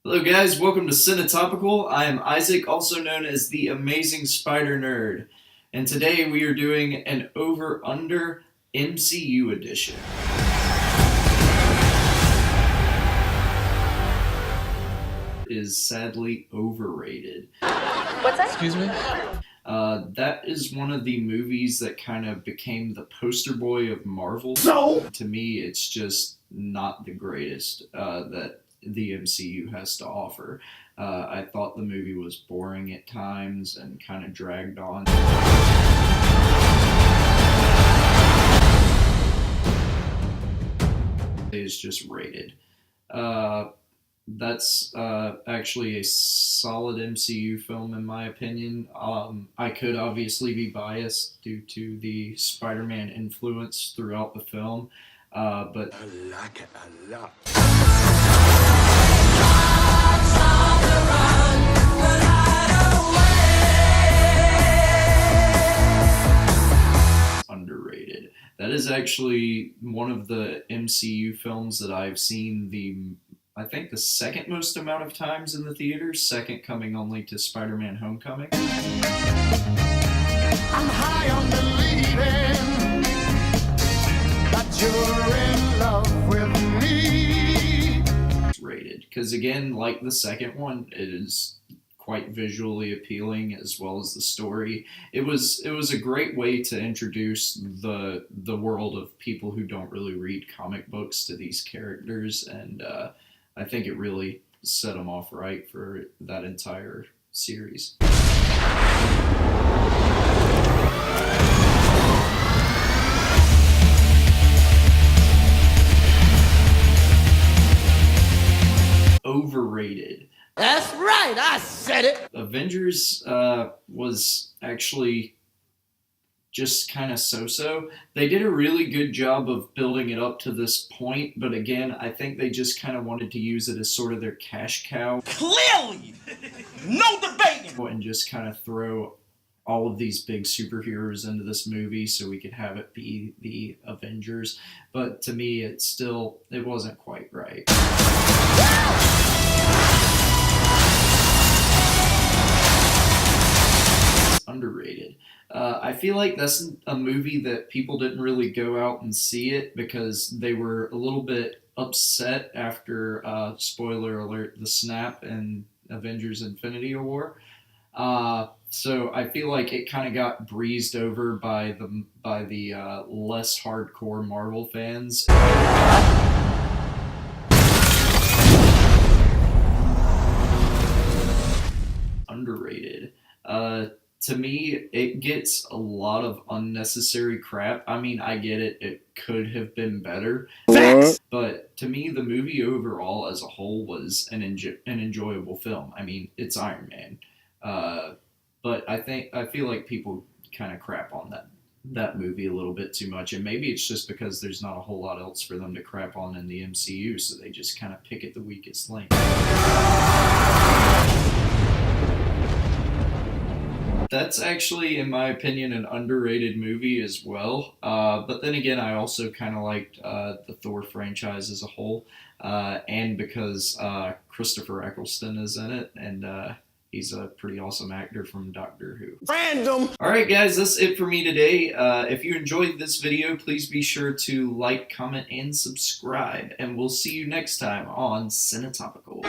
Hello guys, welcome to Cinetopical. I am Isaac, also known as the Amazing Spider Nerd, and today we are doing an over-under MCU edition. Is sadly overrated. What's that? Excuse me? That is one of the movies that kind of became the poster boy of Marvel. No! To me, it's just not the greatest that the MCU has to offer. I thought the movie was boring at times and kind of dragged on. Is just rated. That's actually a solid MCU film in my opinion. I could obviously be biased due to the Spider-Man influence throughout the film, but I like it a lot. underrated. That is actually one of the MCU films that I've seen I think the second most amount of times in the theaters, second coming only to Spider-Man Homecoming. I'm high on believing that you're in love with me. Rated, because again, like the second one, it is quite visually appealing as well as the story. It was a great way to introduce the world of people who don't really read comic books to these characters, and I think it really set them off right for that entire series. Overrated. That's right, I said it. Avengers was actually just kind of so-so. They did a really good job of building it up to this point, but again, I think they just kind of wanted to use it as sort of their cash cow. Clearly! No debating! And just kind of throw all of these big superheroes into this movie so we could have it be the Avengers. But to me, it wasn't quite right. Underrated. I feel like that's a movie that people didn't really go out and see it because they were a little bit upset after, spoiler alert, the snap in Avengers Infinity War. So I feel like it kind of got breezed over by the less hardcore Marvel fans. Underrated. To me, it gets a lot of unnecessary crap. I mean, I get it. It could have been better. Facts. But to me, the movie overall as a whole was an enjoyable film. I mean, it's Iron Man. But I feel like people kind of crap on that movie a little bit too much. And maybe it's just because there's not a whole lot else for them to crap on in the MCU, so they just kind of pick at the weakest link. That's actually, in my opinion, an underrated movie as well. But then again, I also kind of liked the Thor franchise as a whole, and because Christopher Eccleston is in it, and he's a pretty awesome actor from Doctor Who. Random. Alright guys, that's it for me today. If you enjoyed this video, please be sure to like, comment, and subscribe. And we'll see you next time on Cinetopical.